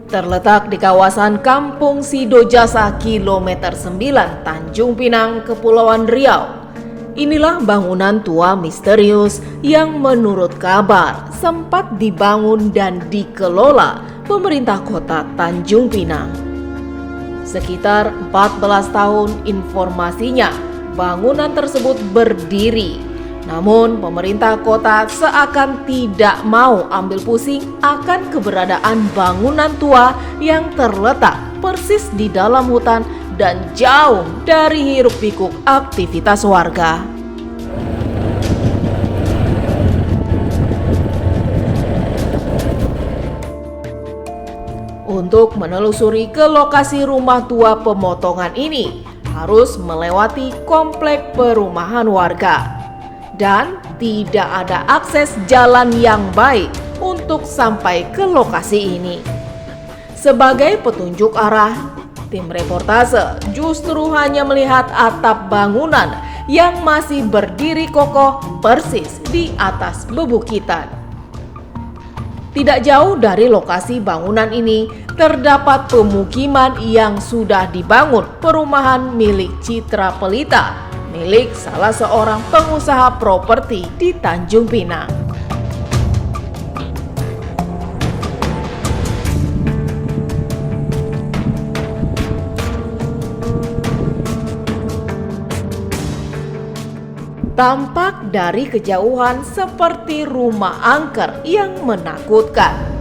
Terletak di kawasan Kampung Sidojasa kilometer 9 Tanjung Pinang, Kepulauan Riau. Inilah bangunan tua misterius yang menurut kabar sempat dibangun dan dikelola pemerintah kota Tanjung Pinang. Sekitar 14 tahun informasinya bangunan tersebut berdiri. Namun pemerintah kota seakan tidak mau ambil pusing akan keberadaan bangunan tua yang terletak persis di dalam hutan dan jauh dari hiruk-pikuk aktivitas warga. Untuk menelusuri ke lokasi rumah tua pemotongan ini, harus melewati komplek perumahan warga. Dan tidak ada akses jalan yang baik untuk sampai ke lokasi ini. Sebagai petunjuk arah, tim reportase justru hanya melihat atap bangunan yang masih berdiri kokoh persis di atas bebukitan. Tidak jauh dari lokasi bangunan ini terdapat pemukiman yang sudah dibangun perumahan milik Citra Pelita, milik salah seorang pengusaha properti di Tanjung Pinang. Tampak dari kejauhan seperti rumah angker yang menakutkan.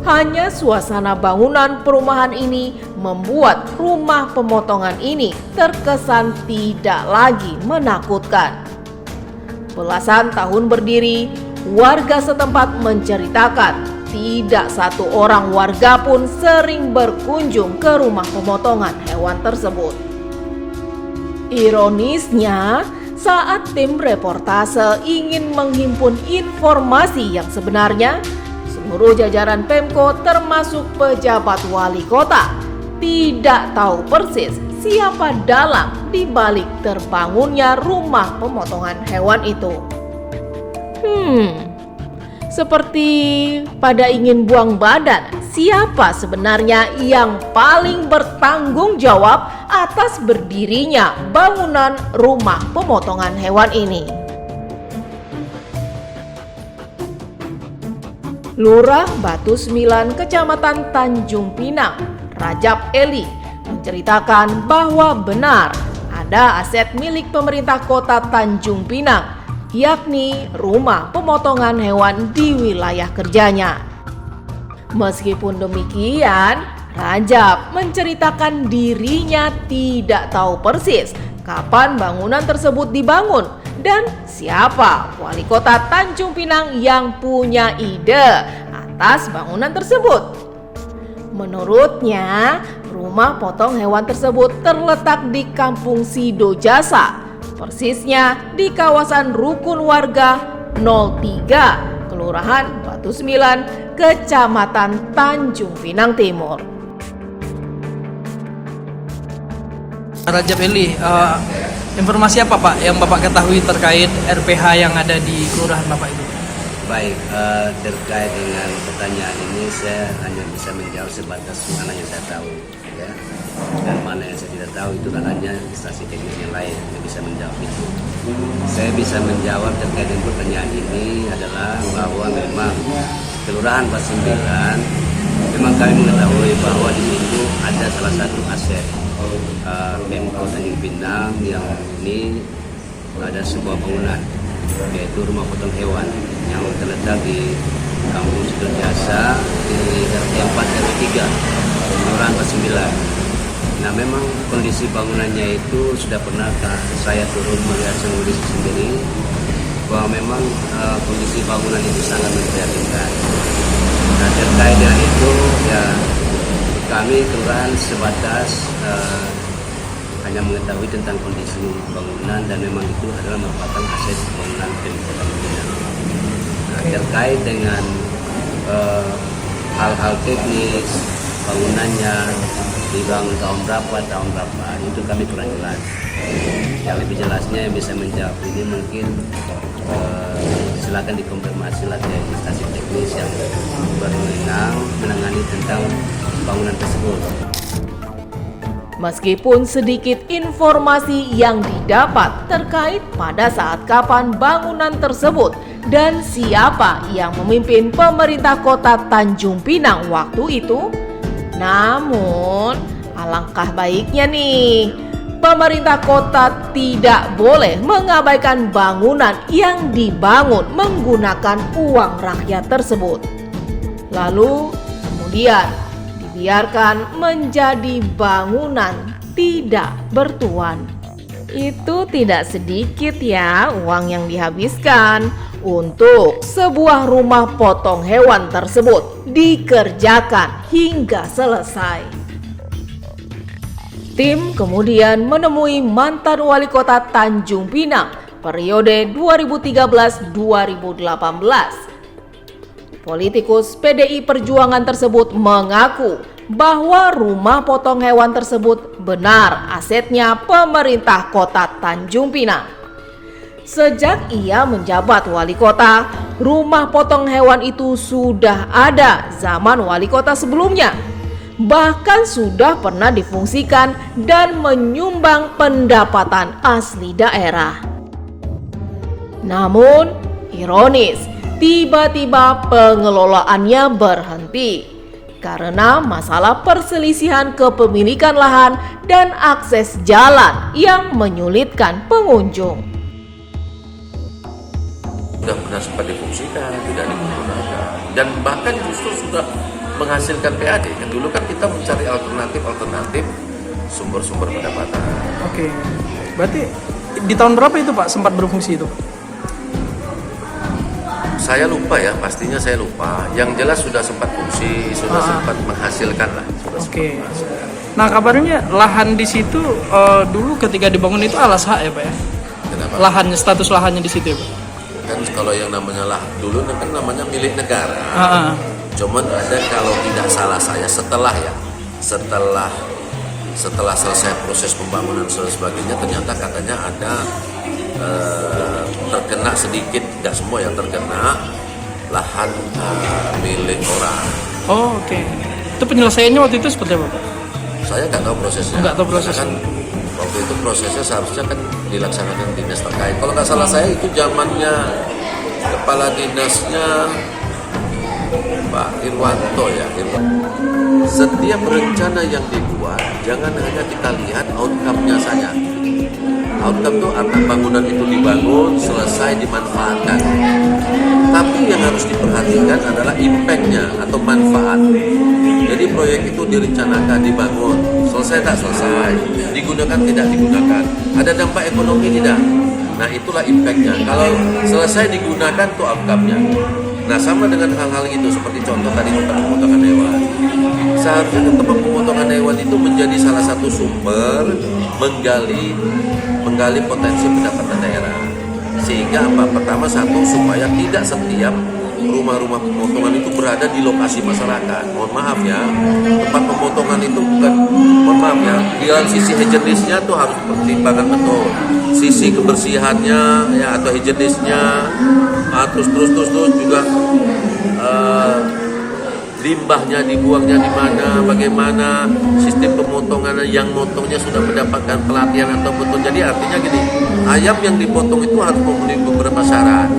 Hanya suasana bangunan perumahan ini membuat rumah pemotongan ini terkesan tidak lagi menakutkan. Belasan tahun berdiri, warga setempat menceritakan tidak satu orang warga pun sering berkunjung ke rumah pemotongan hewan tersebut. Ironisnya, saat tim reportase ingin menghimpun informasi yang sebenarnya, seluruh jajaran Pemko termasuk pejabat wali kota tidak tahu persis siapa dalang di balik terbangunnya rumah pemotongan hewan itu. Seperti pada ingin buang badan, siapa sebenarnya yang paling bertanggung jawab atas berdirinya bangunan rumah pemotongan hewan ini? Lurah Batu Sembilan, Kecamatan Tanjung Pinang, Rajab Eli, menceritakan bahwa benar ada aset milik pemerintah kota Tanjung Pinang, yakni rumah pemotongan hewan di wilayah kerjanya. Meskipun demikian, Rajab menceritakan dirinya tidak tahu persis kapan bangunan tersebut dibangun dan siapa wali kota Tanjung Pinang yang punya ide atas bangunan tersebut. Menurutnya, rumah potong hewan tersebut terletak di Kampung Sidojasa, persisnya di kawasan Rukun Warga 03, Kelurahan Batu Sembilan, Kecamatan Tanjung Pinang Timur. Rajab Eli, informasi apa Pak yang Bapak ketahui terkait RPH yang ada di kelurahan Bapak itu? Baik, terkait dengan pertanyaan ini saya hanya bisa menjawab sebatas mana yang saya tahu, ya. Dan mana yang saya tidak tahu itu ranahnya instansi teknis yang lain yang bisa menjawab itu. Saya bisa menjawab terkait dengan pertanyaan ini adalah bahwa memang Kelurahan Pasembilan memang kami mengetahui bahwa di situ ada salah satu aset Pemko Tanjung Pinang yang ini ada sebuah bangunan, yaitu rumah potong hewan yang terletak di Kampung Sidojasa di RT 4 RW 3 Kelurahan Pasembilan. Nah, memang kondisi bangunannya itu sudah pernah saya turun melihat sendiri bahwa memang kondisi bangunan itu sangat memprihatinkan. Nah, terkait dengan itu ya kami kelurahan sebatas hanya mengetahui tentang kondisi bangunan dan memang itu adalah merupakan aset bangunan Pemko Tanjung Pinang. Nah, terkait dengan hal-hal teknis bangunannya dibangun tahun berapa itu kami kurang jelas. Yang lebih jelasnya yang bisa menjawab ini mungkin silakan dikonfirmasi lah dari instansi teknis yang berwenang menangani tentang bangunan tersebut. Meskipun sedikit informasi yang didapat terkait pada saat kapan bangunan tersebut dan siapa yang memimpin pemerintah kota Tanjung Pinang waktu itu, namun alangkah baiknya nih, pemerintah kota tidak boleh mengabaikan bangunan yang dibangun menggunakan uang rakyat tersebut. Lalu kemudian dibiarkan menjadi bangunan tidak bertuan. Itu tidak sedikit ya uang yang dihabiskan untuk sebuah rumah potong hewan tersebut dikerjakan hingga selesai. Tim kemudian menemui mantan wali kota Tanjung Pinang periode 2013-2018. Politikus PDI Perjuangan tersebut mengaku bahwa rumah potong hewan tersebut benar asetnya pemerintah kota Tanjung Pinang. Sejak ia menjabat wali kota, rumah potong hewan itu sudah ada zaman wali kota sebelumnya. Bahkan sudah pernah difungsikan dan menyumbang pendapatan asli daerah. Namun, ironis, tiba-tiba pengelolaannya berhenti karena masalah perselisihan kepemilikan lahan dan akses jalan yang menyulitkan pengunjung. Sudah pernah sempat difungsikan, tidak digunakan, dan bahkan justru sudah menghasilkan PAD. Kan dulu kan kita mencari alternatif sumber-sumber pendapatan. Oke. Berarti di tahun berapa itu Pak sempat berfungsi itu? Saya lupa ya, pastinya saya lupa. Yang jelas sudah sempat fungsi, sudah sempat menghasilkan lah. Oke. Nah kabarnya lahan di situ dulu ketika dibangun itu alas hak ya Pak ya? Kenapa? Lahannya, status lahannya di situ ya Pak? Kan kalau yang namanya dulu kan namanya milik negara. Cuman ada, kalau tidak salah saya, setelah selesai proses pembangunan dan sebagainya, ternyata katanya ada terkena sedikit, nggak semua yang terkena, lahan milik orang. Oh oke. Itu penyelesaiannya waktu itu seperti apa Pak? Saya nggak tahu prosesnya. Nggak tahu prosesnya. Kan waktu itu prosesnya seharusnya kan dilaksanakan dinas terkait. Kalau nggak salah saya itu zamannya kepala dinasnya Pak Irwanto ya. Setiap rencana yang dibuat jangan hanya kita lihat outcome-nya saja. Outcome itu arti bangunan itu dibangun, selesai, dimanfaatkan. Tapi yang harus diperhatikan adalah impact-nya atau manfaat. Jadi proyek itu direncanakan, dibangun, selesai tak selesai, digunakan tidak digunakan, ada dampak ekonomi tidak. Nah itulah impact-nya. Kalau selesai digunakan tuh outcome-nya. Nah sama dengan hal-hal itu, seperti contoh tadi tempat pemotongan hewan. Seharusnya tempat pemotongan hewan itu menjadi salah satu sumber menggali potensi pendapatan daerah. Sehingga apa? Pertama supaya tidak setiap rumah-rumah pemotongan itu berada di lokasi masyarakat. Mohon maaf ya, tempat pemotongan itu bukan, mohon maaf ya, di dalam sisi higienisnya tuh harus pertimbangkan betul. Sisi kebersihannya ya atau higienisnya, terus juga limbahnya dibuangnya di mana, bagaimana sistem pemotongan yang motongnya sudah mendapatkan pelatihan atau betul. Jadi artinya gini, ayam yang dipotong itu harus memenuhi beberapa syarat.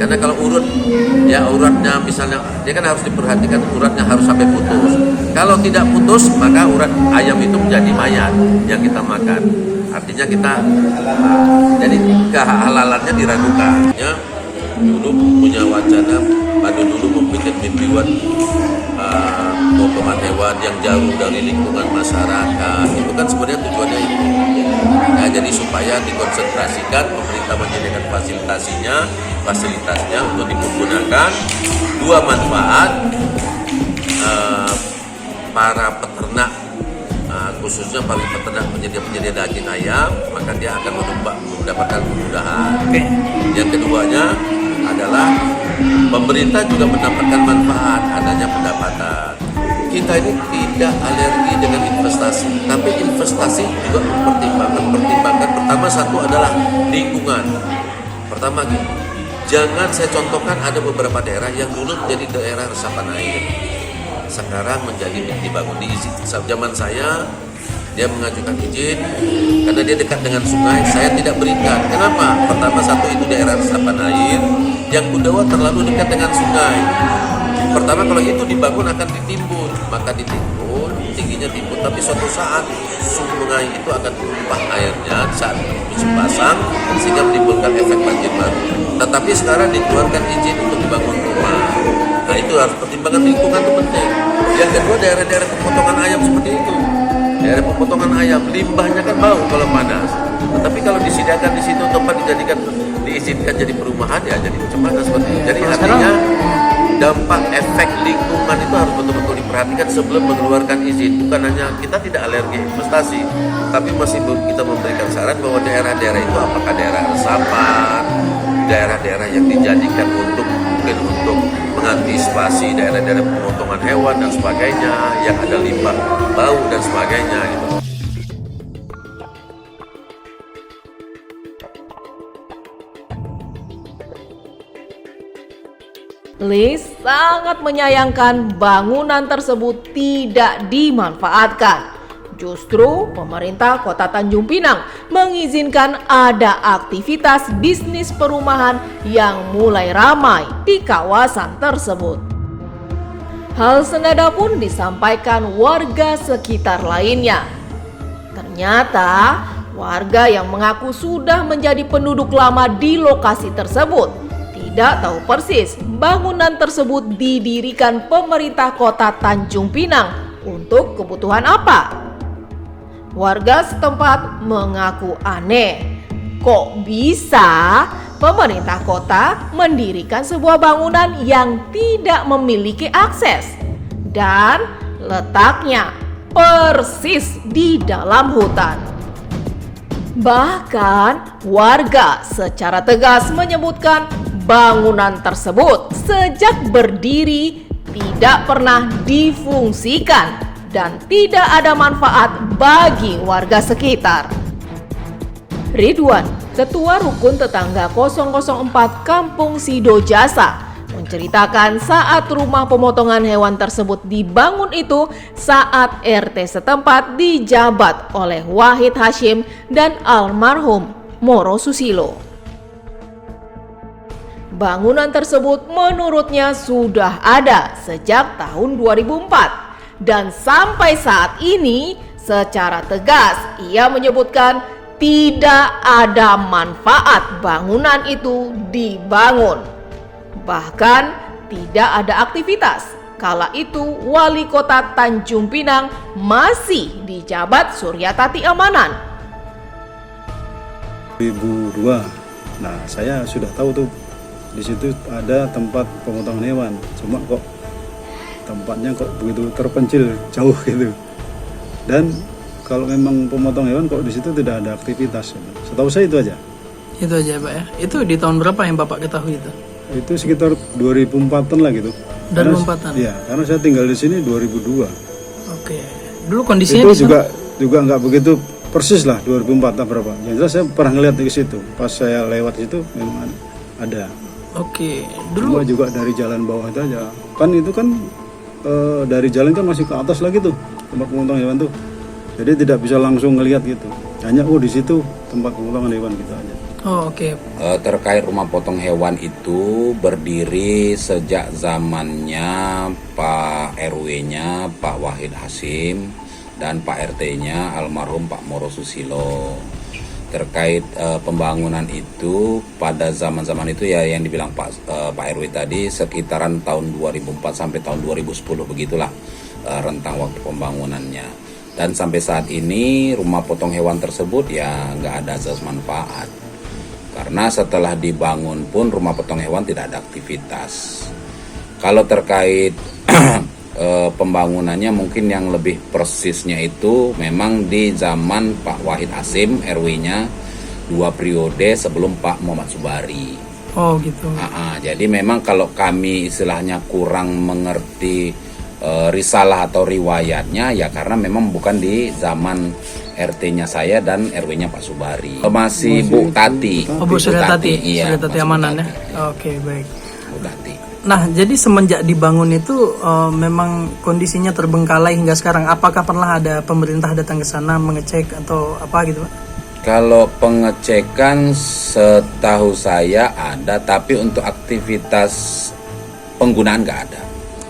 Karena kalau uratnya misalnya, dia kan harus diperhatikan uratnya harus sampai putus. Kalau tidak putus, maka urat ayam itu menjadi mayat yang kita makan. Artinya jadi kehalalannya diragukan. Ya, dulu punya wacana, dulu membuat mimpiwan pemotongan hewan yang jauh dari lingkungan masyarakat. Itu kan sebenarnya tujuannya itu. Nah, jadi supaya dikonsentrasikan, pemerintah menyediakan fasilitasnya untuk digunakan dua manfaat para peternak, khususnya para peternak penyedia daging ayam, maka dia akan mendapatkan kemudahan. Yang keduanya adalah pemerintah juga mendapatkan manfaat adanya pendapatan. Kita ini tidak alergi dengan investasi, tapi investasi juga mempertimbangkan pertama satu adalah lingkungan. Pertama jangan saya contohkan, ada beberapa daerah yang dulu menjadi daerah resapan air. sekarang menjadi dibangun diizin. Zaman saya dia mengajukan izin karena dia dekat dengan sungai, saya tidak berikan. Kenapa? Pertama, satu itu daerah resapan air, yang kedua terlalu dekat dengan sungai. Pertama, kalau itu dibangun akan ditimbun, maka ditimbun, tingginya timbun, tapi suatu saat sungai itu akan tumpah airnya saat musim pasang sehingga menimbulkan efek banjir baru. Tetapi sekarang dikeluarkan izin untuk dibangun rumah. Nah, itu harus pertimbangan lingkungan itu penting. Yang kedua, daerah-daerah pemotongan ayam seperti itu. Daerah pemotongan ayam, limbahnya kan bau kalau panas. Tetapi kalau disediakan di situ tempat diizinkan jadi perumahan, ya jadi macam mana seperti itu. Jadi artinya dampak efek lingkungan itu harus betul-betul diperhatikan sebelum mengeluarkan izin. Bukan hanya kita tidak alergi investasi, tapi masih kita memberikan saran bahwa daerah-daerah itu apakah daerah resapan, daerah-daerah yang dijadikan untuk mungkin untuk mengantisipasi daerah-daerah pemotongan hewan dan sebagainya, yang ada limbah bau dan sebagainya gitu. Lis sangat menyayangkan bangunan tersebut tidak dimanfaatkan. Justru pemerintah Kota Tanjung Pinang mengizinkan ada aktivitas bisnis perumahan yang mulai ramai di kawasan tersebut. Hal senada pun disampaikan warga sekitar lainnya. Ternyata warga yang mengaku sudah menjadi penduduk lama di lokasi tersebut tidak tahu persis bangunan tersebut didirikan pemerintah Kota Tanjung Pinang untuk kebutuhan apa. Warga setempat mengaku aneh, kok bisa pemerintah kota mendirikan sebuah bangunan yang tidak memiliki akses dan letaknya persis di dalam hutan. Bahkan warga secara tegas menyebutkan bangunan tersebut sejak berdiri tidak pernah difungsikan dan tidak ada manfaat bagi warga sekitar. Ridwan, Ketua Rukun Tetangga 004 Kampung Sido Jasa, menceritakan saat rumah pemotongan hewan tersebut dibangun itu saat RT setempat dijabat oleh Wahid Hashim dan almarhum Moro Susilo. Bangunan tersebut menurutnya sudah ada sejak tahun 2004 dan sampai saat ini secara tegas ia menyebutkan tidak ada manfaat bangunan itu dibangun. Bahkan tidak ada aktivitas. Kala itu Wali Kota Tanjung Pinang masih dijabat Suryatati Amanan. 2002. Nah, saya sudah tahu tuh di situ ada tempat pemotongan hewan. Cuma kok tempatnya kok begitu terpencil jauh gitu. Dan kalau memang pemotong hewan kok di situ tidak ada aktivitas. Setahu saya itu aja. Itu aja Pak ya. Itu di tahun berapa yang Bapak ketahui itu? Itu sekitar 2004-an lah gitu. 2004-an. Iya, karena saya tinggal di sini 2002. Oke. Dulu kondisinya itu juga nggak begitu persis lah 2004 atau berapa. Yang jelas saya pernah ngeliat di situ. Pas saya lewat situ memang ada. Oke. Dulu juga dari jalan bawah itu aja. Kan itu kan dari jalan kan masih ke atas lagi tuh tempat pemotongan hewan tuh. Jadi tidak bisa langsung ngelihat gitu. Hanya di situ tempat pemotongan hewan gitu aja. Oh, oke. Terkait rumah potong hewan itu berdiri sejak zamannya Pak RW-nya Pak Wahid Hashim dan Pak RT-nya almarhum Pak Moro Susilo. Terkait pembangunan itu pada zaman-zaman itu ya yang dibilang Pak RW tadi sekitaran tahun 2004 sampai tahun 2010 begitulah rentang waktu pembangunannya. Dan sampai saat ini rumah potong hewan tersebut ya nggak ada asas manfaat. Karena setelah dibangun pun rumah potong hewan tidak ada aktivitas. Kalau terkait pembangunannya mungkin yang lebih persisnya itu memang di zaman Pak Wahid Hashim RW-nya 2 periode sebelum Pak Muhammad Subari. Oh gitu. Jadi memang kalau kami istilahnya kurang mengerti risalah atau riwayatnya ya karena memang bukan di zaman RT-nya saya dan RW-nya Pak Subari. Masih Bu Tati. Oh Bu Suryatati. Iya. Suryatati Amanan ya. Oke, baik. Bu Tati. Nah, jadi semenjak dibangun itu memang kondisinya terbengkalai hingga sekarang. Apakah pernah ada pemerintah datang ke sana mengecek atau apa gitu, Pak? Kalau pengecekan setahu saya ada, tapi untuk aktivitas penggunaan nggak ada.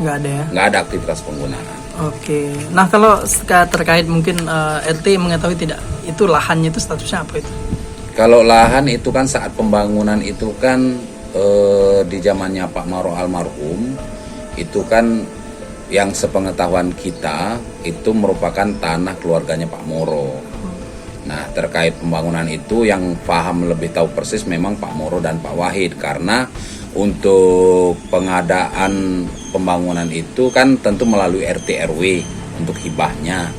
Nggak ada ya? Nggak ada aktivitas penggunaan. Oke. Nah, kalau terkait mungkin RT mengetahui tidak, itu lahannya itu statusnya apa itu? Kalau lahan itu kan saat pembangunan itu kan di zamannya Pak Moro almarhum, itu kan yang sepengetahuan kita itu merupakan tanah keluarganya Pak Moro. Nah, terkait pembangunan itu yang paham lebih tahu persis memang Pak Moro dan Pak Wahid, karena untuk pengadaan pembangunan itu kan tentu melalui RT RW untuk hibahnya.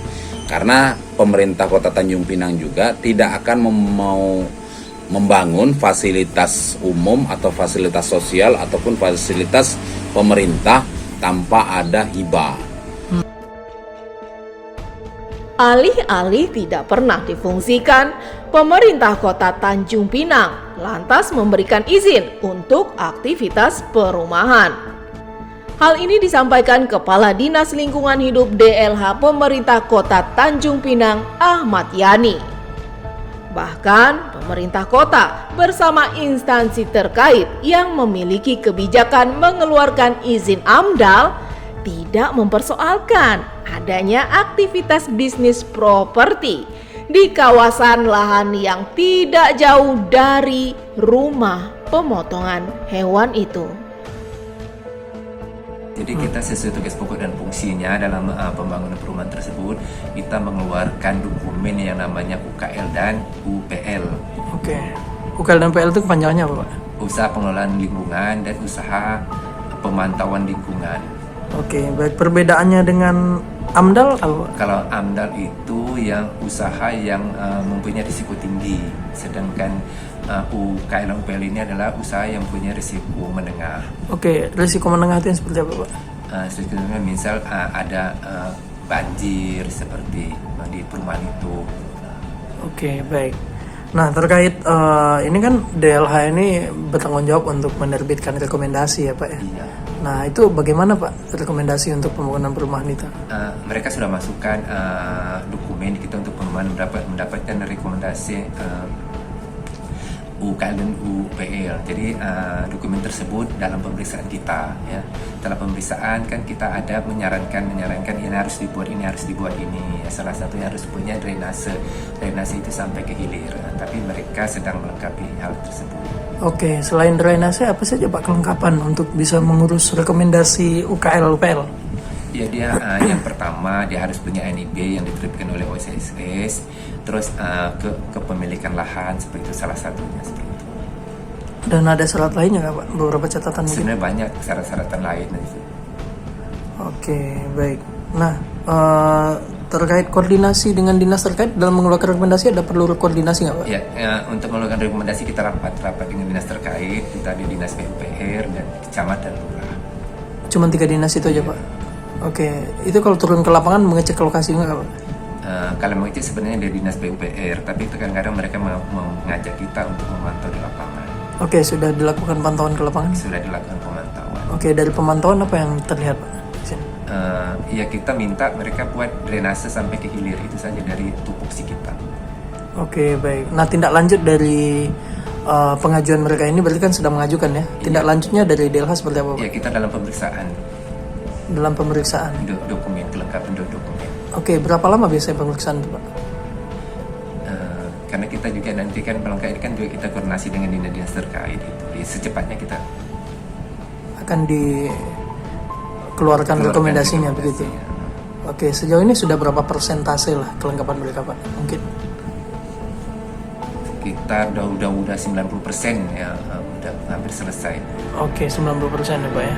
Karena pemerintah Kota Tanjung Pinang juga tidak akan mau membangun fasilitas umum atau fasilitas sosial ataupun fasilitas pemerintah tanpa ada hibah. Alih-alih tidak pernah difungsikan, pemerintah Kota Tanjung Pinang lantas memberikan izin untuk aktivitas perumahan. Hal ini disampaikan Kepala Dinas Lingkungan Hidup DLH Pemerintah Kota Tanjung Pinang, Ahmad Yani. Bahkan pemerintah kota bersama instansi terkait yang memiliki kebijakan mengeluarkan izin AMDAL tidak mempersoalkan adanya aktivitas bisnis properti di kawasan lahan yang tidak jauh dari rumah pemotongan hewan itu. Jadi kita sesuai tugas pokok dan fungsinya dalam pembangunan perumahan tersebut, kita mengeluarkan dokumen yang namanya UKL dan UPL. Oke. UKL dan PL itu kepanjangannya apa, Pak? Usaha pengelolaan lingkungan dan usaha pemantauan lingkungan. Oke, baik. Perbedaannya dengan AMDAL apa? Kalau AMDAL itu yang usaha yang mempunyai risiko tinggi, sedangkan UKL dan UPL ini adalah usaha yang punya risiko menengah. Oke, risiko menengah itu yang seperti apa, Pak? Sebetulnya misal ada banjir seperti di perumahan itu. Oke, baik. Nah, terkait ini kan DLH ini bertanggung jawab untuk menerbitkan rekomendasi ya, Pak ya? Iya. Nah, itu bagaimana, Pak, rekomendasi untuk pembangunan perumahan itu? Mereka sudah masukkan dokumen kita untuk perumahan mendapatkan rekomendasi UKL dan UPL. Jadi dokumen tersebut dalam pemeriksaan kita, ya. Dalam pemeriksaan kan kita ada menyarankan ini harus dibuat ini. Ya, salah satunya harus punya drainase itu sampai ke hilir. Tapi mereka sedang melengkapi hal tersebut. Oke, selain drainase apa saja, Pak, kelengkapan untuk bisa mengurus rekomendasi UKL UPL? Ya, dia yang pertama dia harus punya NIB yang diterbitkan oleh OSSS, terus kepemilikan lahan seperti itu salah satunya seperti itu. Dan ada syarat lainnya nggak, Pak? Beberapa catatan mungkin? Sebenarnya banyak syarat-syaratan lain. Oke, baik. Nah, terkait koordinasi dengan dinas terkait dalam mengeluarkan rekomendasi, ada perlu koordinasi nggak, Pak? Ya, untuk mengeluarkan rekomendasi kita rapat dengan dinas terkait, kita di dinas PUPR dan camat dan lurah. Cuma 3 dinas itu aja, Pak? Oke, itu kalau turun ke lapangan mengecek lokasi nggak, Pak? Kalau mengecek sebenarnya dari dinas PUPR, tapi kadang-kadang mereka mengajak kita untuk memantau di lapangan. Oke, sudah dilakukan pantauan ke lapangan? Sudah dilakukan pemantauan. Oke, dari pemantauan apa yang terlihat, Pak? Ya, kita minta mereka buat drainase sampai ke hilir, itu saja dari tupoksi kita. Oke, baik. Nah, tindak lanjut dari pengajuan mereka ini berarti kan sedang mengajukan ya? Tindak lanjutnya dari DLH seperti apa, Pak? Ya, kita dalam pemeriksaan. Dalam pemeriksaan? Dokumen, kelengkapan dokumen. Oke, berapa lama biasanya pemeriksaan itu, Pak? Karena kita juga nanti kan pelengkap ini kan juga kita koordinasi dengan dinas terkait itu. Secepatnya kita akan dikeluarkan rekomendasinya begitu. Ya. Oke, sejauh ini sudah berapa persentase lah kelengkapan mereka, Pak? Mungkin kita udah 90% ya, udah hampir selesai. Oke, 90% ya, Pak ya.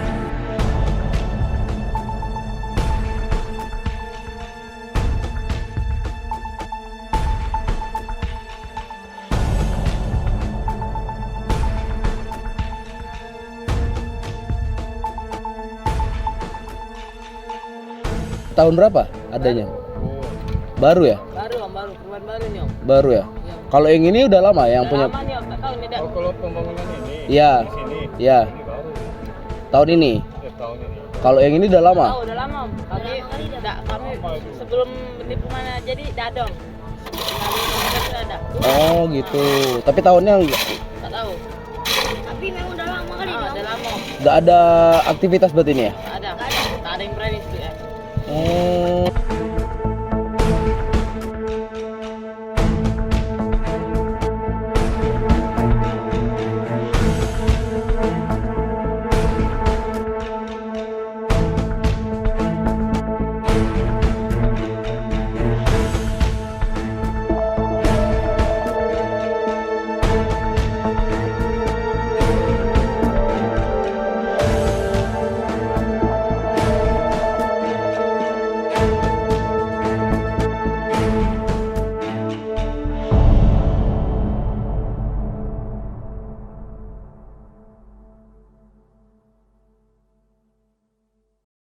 Tahun berapa adanya? Baru ya? Baru, perumahan baru nih, Om. Baru ya? Kalau yang ini udah lama yang punya? Lama nih, Om. Tak tahu ini dah. Kalau pembangunan ini Iya. di sini, Iya. ini baru. Tahun ini. Kalau yang ini udah lama. Udah lama. Kami sebelum penipuan jadi dadong. Sudah ada. Oh gitu. Tapi tahunnya Enggak tahu. Tapi memang udah lama kali dong. Udah lama. nggak ada aktivitas buat ini ya? Ada. Tak ada yang berani itu ya. Oh.